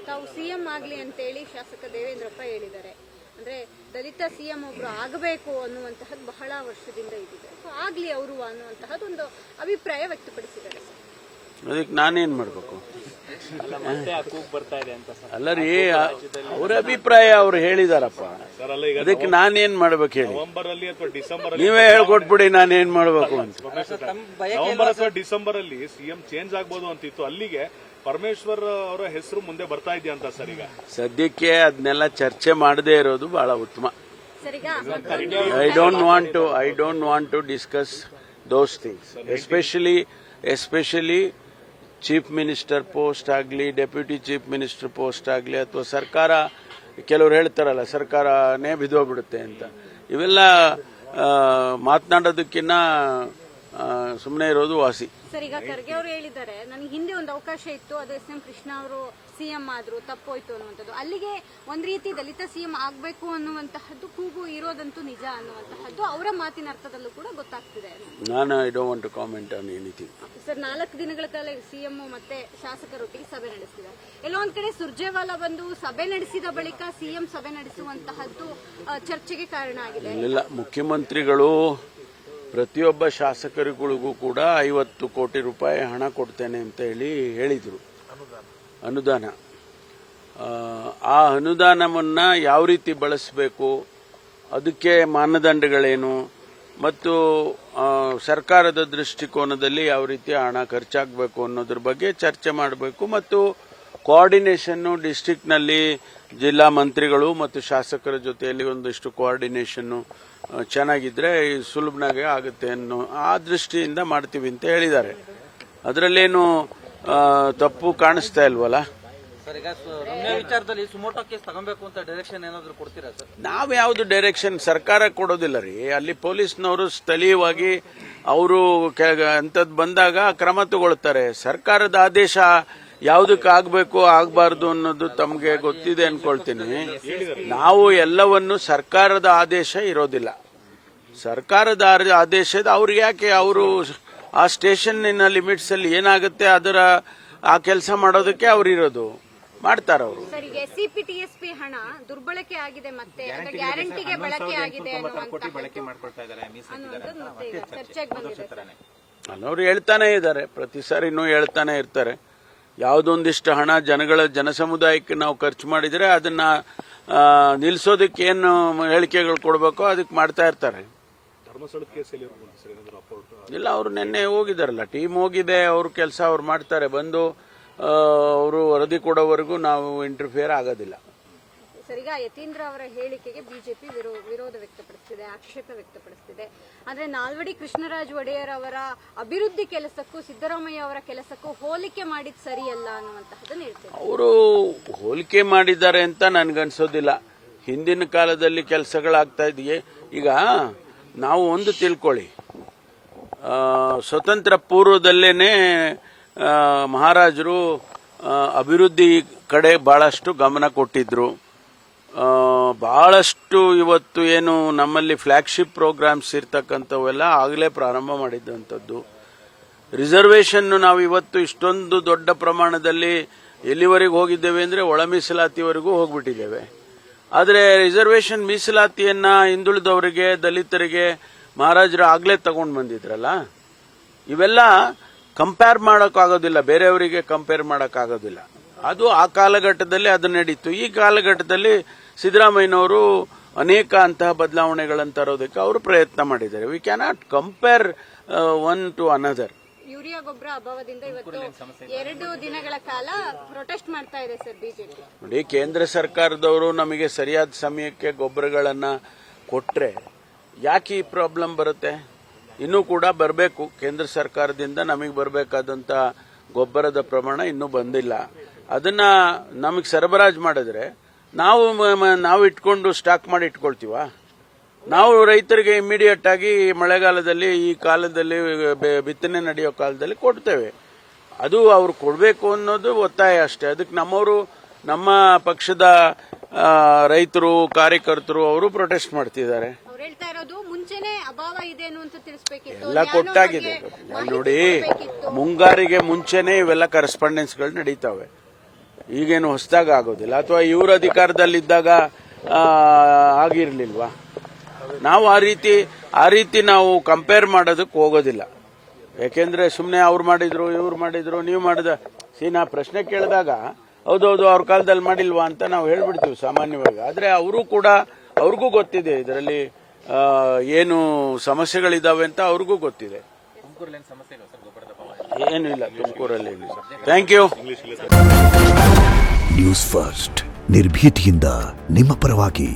ತಾವು ಸಿಎಂ ಆಗ್ಲಿ ಅಂತೇಳಿ ಶಾಸಕ ದೇವೇಂದ್ರಪ್ಪ ಹೇಳಿದ್ದಾರೆ. ಅಂದ್ರೆ ದಲಿತ ಸಿಎಂ ಒಬ್ರು ಆಗಬೇಕು ಅನ್ನುವಂತಹದ್ದು ಬಹಳ ವರ್ಷದಿಂದ ಇದಿದೆ. ಸೊ ಆಗ್ಲಿ ಅವರು ಅನ್ನುವಂತಹದ್ದು ಒಂದು ಅಭಿಪ್ರಾಯ ವ್ಯಕ್ತಪಡಿಸಿದ್ದಾರೆ. ಅದಕ್ಕೆ ನಾನೇನ್ ಮಾಡ್ಬೇಕು? ಅಲ್ಲ ರೀ, ಅವ್ರ ಅಭಿಪ್ರಾಯ ಅವ್ರು ಹೇಳಿದಾರಪ್ಪ, ಅದಕ್ಕೆ ನಾನೇನ್ ಮಾಡ್ಬೇಕು ಹೇಳಿ? ನೀವೇ ಹೇಳ್ಕೊಟ್ಬಿಡಿ ನಾನೇನ್ ಮಾಡ್ಬೇಕು ಅಂತ. ನವೆಂಬರ್ ಅಥವಾ ಡಿಸೆಂಬರ್ ಅಲ್ಲಿ ಸಿಎಂ ಚೇಂಜ್ ಆಗ್ಬೋದು ಅಂತಿತ್ತು, ಅಲ್ಲಿಗೆ ಪರಮೇಶ್ವರ್ ಅವರ ಹೆಸರು ಮುಂದೆ ಬರ್ತಾ ಇದೆಯಾ ಅಂತ ಸರ್? ಈಗ ಸದ್ಯಕ್ಕೆ ಅದನ್ನೆಲ್ಲ ಚರ್ಚೆ ಮಾಡದೇ ಇರೋದು ಬಹಳ ಉತ್ತಮ. I don't want to discuss those things, especially chief minister post ಆಗಲಿ, ಡೆಪ್ಯೂಟಿ ಚೀಫ್ ಮಿನಿಸ್ಟರ್ ಪೋಸ್ಟ್ ಆಗಲಿ, ಅಥವಾ ಸರ್ಕಾರ, ಕೆಲವರು ಹೇಳ್ತಾರಲ್ಲ ಸರ್ಕಾರನೇ ಬಿದ್ದೋಗ್ಬಿಡುತ್ತೆ ಅಂತ, ಇವೆಲ್ಲ ಮಾತನಾಡೋದಕ್ಕಿಂತ ಸುಮ್ಮನೆ ಇರೋದು ವಾಸಿ. ಸರ್, ಈಗ ಖರ್ಗೆ ಅವರು ಹೇಳಿದ್ದಾರೆ, ನನಗೆ ಹಿಂದೆ ಒಂದು ಅವಕಾಶ ಇತ್ತು, ಅದು ಎಸ್.ಎಂ. ಕೃಷ್ಣ ಅವರು ಸಿಎಂ ಆದ್ರು, ತಪ್ಪೋಯ್ತು ಅನ್ನುವಂಥದ್ದು. ಅಲ್ಲಿಗೆ ಒಂದ್ ರೀತಿ ದಲಿತ ಸಿಎಂ ಆಗ್ಬೇಕು ಅನ್ನುವಂತಹದ್ದು ಕೂಗು ಇರೋದಂತೂ ನಿಜ ಅನ್ನುವಂತಹದ್ದು ಅವರ ಮಾತಿನ ಅರ್ಥದಲ್ಲೂ ಕೂಡ ಗೊತ್ತಾಗ್ತಿದೆ. ನಾನು I don't want to comment on anything. Sir, 4 ದಿನಗಳ ಕಾಲ ಸಿಎಂ ಮತ್ತೆ ಶಾಸಕರೊಟ್ಟಿಗೆ ಸಭೆ ನಡೆಸಿದ್ದಾರೆ. ಎಲ್ಲೋ ಒಂದ್ ಕಡೆ ಸುರ್ಜೇವಾಲಾ ಬಂದು ಸಭೆ ನಡೆಸಿದ ಬಳಿಕ ಸಿಎಂ ಸಭೆ ನಡೆಸುವಂತಹದ್ದು ಚರ್ಚೆಗೆ ಕಾರಣ ಆಗಿದೆ. ಇಲ್ಲ, ಮುಖ್ಯಮಂತ್ರಿಗಳು ಪ್ರತಿಯೊಬ್ಬ ಶಾಸಕರುಗಳಿಗೂ ಕೂಡ 50 ಕೋಟಿ ರೂಪಾಯಿ ಹಣ ಕೊಡ್ತೇನೆ ಅಂತ ಹೇಳಿದ್ರು, ಅನುದಾನ. ಆ ಅನುದಾನವನ್ನ ಯಾವ ರೀತಿ ಬಳಸಬೇಕು, ಅದಕ್ಕೆ ಮಾನದಂಡಗಳೇನು, ಮತ್ತು ಸರ್ಕಾರದ ದೃಷ್ಟಿಕೋನದಲ್ಲಿ ಯಾವ ರೀತಿ ಹಣ ಖರ್ಚಾಗಬೇಕು ಅನ್ನೋದ್ರ ಬಗ್ಗೆ ಚರ್ಚೆ ಮಾಡಬೇಕು. ಮತ್ತು ಕೋಆರ್ಡಿನೇಷನ್ ಡಿಸ್ಟಿಕ್ನಲ್ಲಿ ಜಿಲ್ಲಾ ಮಂತ್ರಿಗಳು ಮತ್ತು ಶಾಸಕರ ಜೊತೆಯಲ್ಲಿ ಒಂದಿಷ್ಟು ಕೋಆರ್ಡಿನೇಷನ್ ಚೆನ್ನಾಗಿದ್ರೆ ಸುಲಭನಾಗೆ ಆಗುತ್ತೆ ಅನ್ನೋ ಆ ದೃಷ್ಟಿಯಿಂದ ಮಾಡ್ತೀವಿ ಅಂತ ಹೇಳಿದ್ದಾರೆ. ಅದರಲ್ಲೇನು ತಪ್ಪು ಕಾಣಿಸ್ತಾ ಇಲ್ವಲ್ಲ. ವಿಚಾರದಲ್ಲಿ ಸುಮೋಟೋ ಕೇಸ್ ತಗೊಬೇಕು ಅಂತ ಡೈರೆಕ್ಷನ್ ಏನಾದ್ರು ಕೊಡ್ತೀರಾ ಸರ್? ನಾವು ಯಾವ್ದು ಡೈರೆಕ್ಷನ್ ಸರ್ಕಾರ ಕೊಡೋದಿಲ್ಲ ರೀ. ಅಲ್ಲಿ ಪೊಲೀಸ್ನವರು ಸ್ಥಳೀಯವಾಗಿ ಅವರು ಅಂತದ್ ಬಂದಾಗ ಕ್ರಮ ತಗೊಳ್ತಾರೆ. ಸರ್ಕಾರದ ಆದೇಶ ಯಾವುದಕ್ಕೆ ಆಗಬೇಕು ಆಗಬಾರ್ದು ಅನ್ನೋದು ತಮಗೆ ಗೊತ್ತಿದೆ ಅನ್ಕೊಳ್ತೀನಿ. ನಾವು ಎಲ್ಲವನ್ನು ಸರ್ಕಾರದ ಆದೇಶ ಇರೋದಿಲ್ಲ. ಸರ್ಕಾರದ ಆದೇಶದ ಅವ್ರಿಗೆ ಯಾಕೆ, ಅವರು ಆ ಸ್ಟೇಷನ್ನಿನ ಲಿಮಿಟ್ಸ್ ಅಲ್ಲಿ ಏನಾಗುತ್ತೆ ಅದರ ಆ ಕೆಲಸ ಮಾಡೋದಕ್ಕೆ ಅವ್ರು ಇರೋದು, ಮಾಡ್ತಾರ ಅವರು. ಸಿಪಿಟಿಎಸ್ಪಿ ಹಣ ದುರ್ಬಳಕೆ ಆಗಿದೆ, ಮತ್ತೆ ಗ್ಯಾರಂಟಿಗೆ ಬಳಕೆ ಆಗಿದೆ ಚರ್ಚೆಗೆ ಬಂದಿದೆ. ಅವ್ರು ಹೇಳ್ತಾನೆ ಇದ್ದಾರೆ, ಪ್ರತಿ ಸಾರಿನೂ ಹೇಳ್ತಾನೆ ಇರ್ತಾರೆ. ಯಾವುದೊಂದಿಷ್ಟು ಹಣ ಜನಸಮುದಾಯಕ್ಕೆ ನಾವು ಖರ್ಚು ಮಾಡಿದ್ರೆ ಅದನ್ನ ನಿಲ್ಲಿಸೋದಕ್ಕೆ ಏನು ಹೇಳಿಕೆಗಳು ಕೊಡಬೇಕೋ ಅದಕ್ಕೆ ಮಾಡ್ತಾ ಇರ್ತಾರೆ. ಇಲ್ಲ, ಅವರು ನಿನ್ನೆ ಹೋಗಿದಾರಲ್ಲ, ಟೀಮ್ ಹೋಗಿದೆ, ಅವ್ರ ಕೆಲಸ ಅವ್ರು ಮಾಡ್ತಾರೆ. ಬಂದು ಅವರು ವರದಿ ಕೊಡೋವರೆಗೂ ನಾವು ಇಂಟರ್ಫಿಯರ್ ಆಗೋದಿಲ್ಲ. ಸರ್, ಈಗ ಯತೀಂದ್ರ ಅವರ ಹೇಳಿಕೆಗೆ ಬಿಜೆಪಿ ವಿರೋಧ ವ್ಯಕ್ತಪಡಿಸಿದೆ, ಆಕ್ಷೇಪ ವ್ಯಕ್ತಪಡಿಸಿದೆ. ಅಂದ್ರೆ ನಾಲ್ವಡಿ ಕೃಷ್ಣರಾಜ ಒಡೆಯರ್ ಅವರ ಅಭಿವೃದ್ಧಿ ಕೆಲಸಕ್ಕೂ ಸಿದ್ದರಾಮಯ್ಯ ಅವರ ಕೆಲಸಕ್ಕೂ ಹೋಲಿಕೆ ಮಾಡಿದ್ ಸರಿಯಲ್ಲ ಅನ್ನುವಂತಹದನ್ನ ಹೇಳ್ತಾರೆ. ಅವರು ಹೋಲಿಕೆ ಮಾಡಿದ್ದಾರೆ ಅಂತ ನನ್ಗನ್ಸೋದಿಲ್ಲ. ಹಿಂದಿನ ಕಾಲದಲ್ಲಿ ಕೆಲಸಗಳಾಗ್ತಾ ಇದೆಯೇ. ಈಗ ನಾವು ಒಂದು ತಿಳ್ಕೊಳ್ಳಿ, ಸ್ವತಂತ್ರ ಪೂರ್ವದಲ್ಲೇನೆ ಮಹಾರಾಜರು ಅಭಿವೃದ್ಧಿ ಕಡೆ ಬಹಳಷ್ಟು ಗಮನ ಕೊಟ್ಟಿದ್ರು. ಬಹಳಷ್ಟು ಇವತ್ತು ಏನು ನಮ್ಮಲ್ಲಿ ಫ್ಲಾಗ್ಶಿಪ್ ಪ್ರೋಗ್ರಾಮ್ಸ್ ಇರ್ತಕ್ಕಂಥವೆಲ್ಲ ಆಗಲೇ ಪ್ರಾರಂಭ ಮಾಡಿದ್ದಂಥದ್ದು. ರಿಸರ್ವೇಷನ್ ನಾವು ಇವತ್ತು ಇಷ್ಟೊಂದು ದೊಡ್ಡ ಪ್ರಮಾಣದಲ್ಲಿ ಎಲ್ಲಿವರೆಗೂ ಹೋಗಿದ್ದೇವೆ ಅಂದ್ರೆ ಒಳ ಮೀಸಲಾತಿವರೆಗೂ ಹೋಗ್ಬಿಟ್ಟಿದ್ದೇವೆ. ಆದರೆ ರಿಸರ್ವೇಷನ್ ಮೀಸಲಾತಿಯನ್ನ ಹಿಂದುಳಿದವರಿಗೆ, ದಲಿತರಿಗೆ ಮಹಾರಾಜರು ಆಗ್ಲೇ ತಗೊಂಡು ಬಂದಿದ್ರಲ್ಲ. ಇವೆಲ್ಲ ಕಂಪೇರ್ ಮಾಡೋಕ್ಕಾಗೋದಿಲ್ಲ, ಬೇರೆಯವರಿಗೆ ಕಂಪೇರ್ ಮಾಡೋಕ್ಕಾಗೋದಿಲ್ಲ. ಅದು ಆ ಕಾಲಘಟ್ಟದಲ್ಲಿ ಅದು ನಡೀತು. ಈ ಕಾಲಘಟ್ಟದಲ್ಲಿ ಸಿದ್ದರಾಮಯ್ಯನವರು ಅನೇಕ ಅಂತಹ ಬದಲಾವಣೆಗಳನ್ನು ತರೋದಕ್ಕೆ ಅವರು ಪ್ರಯತ್ನ ಮಾಡಿದ್ದಾರೆ. We cannot compare one to another. Urea ಗೊಬ್ಬರ ಅಭಾವದಿಂದ ಇವತ್ತು 2 ದಿನಗಳ ಕಾಲ ಪ್ರೊಟೆಸ್ಟ್ ಮಾಡ್ತಾ ಇದೆ ಸರ್ ಬಿಜೆಪಿ. ನೋಡಿ, ಕೇಂದ್ರ ಸರ್ಕಾರದವರು ನಮಗೆ ಸರಿಯಾದ ಸಮಯಕ್ಕೆ ಗೊಬ್ಬರಗಳನ್ನ ಕೊಟ್ರೆ ಯಾಕೆ ಈ ಪ್ರಾಬ್ಲಮ್ ಬರುತ್ತೆ? ಇನ್ನೂ ಕೂಡ ಬರಬೇಕು. ಕೇಂದ್ರ ಸರ್ಕಾರದಿಂದ ನಮಗೆ ಬರಬೇಕಾದಂತ ಗೊಬ್ಬರದ ಪ್ರಮಾಣ ಇನ್ನೂ ಬಂದಿಲ್ಲ. ಅದನ್ನ ನಮಗೆ ಸರಬರಾಜು ಮಾಡಿದ್ರೆ ನಾವು ಇಟ್ಕೊಂಡು ಸ್ಟಾಕ್ ಮಾಡಿ ಇಟ್ಕೊಳ್ತೀವ? ನಾವು ರೈತರಿಗೆ ಇಮಿಡಿಯೇಟ್ ಆಗಿ ಮಳೆಗಾಲದಲ್ಲಿ, ಈ ಕಾಲದಲ್ಲಿ ಬಿತ್ತನೆ ನಡೆಯೋ ಕಾಲದಲ್ಲಿ ಕೊಡ್ತೇವೆ. ಅದು ಅವ್ರು ಕೊಡಬೇಕು ಅನ್ನೋದು ಒತ್ತಾಯ ಅಷ್ಟೇ. ಅದಕ್ಕೆ ನಮ್ಮ ಪಕ್ಷದ ರೈತರು, ಕಾರ್ಯಕರ್ತರು ಅವರು ಪ್ರೊಟೆಸ್ಟ್ ಮಾಡ್ತಿದ್ದಾರೆ. ಎಲ್ಲ ಕೊಟ್ಟಾಗಿದೆ ನೋಡಿ. ಮುಂಗಾರಿಗೆ ಮುಂಚೆನೆ ಇವೆಲ್ಲ ಕರೆಸ್ಪಾಂಡೆನ್ಸ್ಗಳು ನಡೀತಾವೆ. ಈಗೇನು ಹೊಸದಾಗ ಆಗೋದಿಲ್ಲ, ಅಥವಾ ಇವರು ಅಧಿಕಾರದಲ್ಲಿದ್ದಾಗ ಆಗಿರ್ಲಿಲ್ವಾ? ನಾವು ಆ ರೀತಿ ನಾವು ಕಂಪೇರ್ ಮಾಡೋದಕ್ಕೆ ಹೋಗೋದಿಲ್ಲ. ಯಾಕೆಂದ್ರೆ ಸುಮ್ಮನೆ ಅವ್ರು ಮಾಡಿದ್ರು ಇವ್ರು ಮಾಡಿದ್ರು ನೀವು ಮಾಡಿದ ನಾ ಪ್ರಶ್ನೆ ಕೇಳಿದಾಗ ಹೌದೌದು ಅವ್ರ ಕಾಲದಲ್ಲಿ ಮಾಡಿಲ್ವಾ ಅಂತ ನಾವು ಹೇಳ್ಬಿಡ್ತೀವಿ ಸಾಮಾನ್ಯವಾಗಿ. ಆದ್ರೆ ಅವ್ರಿಗೂ ಗೊತ್ತಿದೆ ಇದರಲ್ಲಿ ಏನು ಸಮಸ್ಯೆಗಳಿದಾವೆ ಅಂತ ಅವ್ರಿಗೂ ಗೊತ್ತಿದೆ. ಏನು ಇಲ್ಲ ತುಮಕೂರಲ್ಲಿ. Thank you. ನ್ಯೂಸ್ ಫಸ್ಟ್ ನಿರ್ಭೀತಿಯಿಂದ ನಿಮ್ಮ ಪರವಾಗಿ.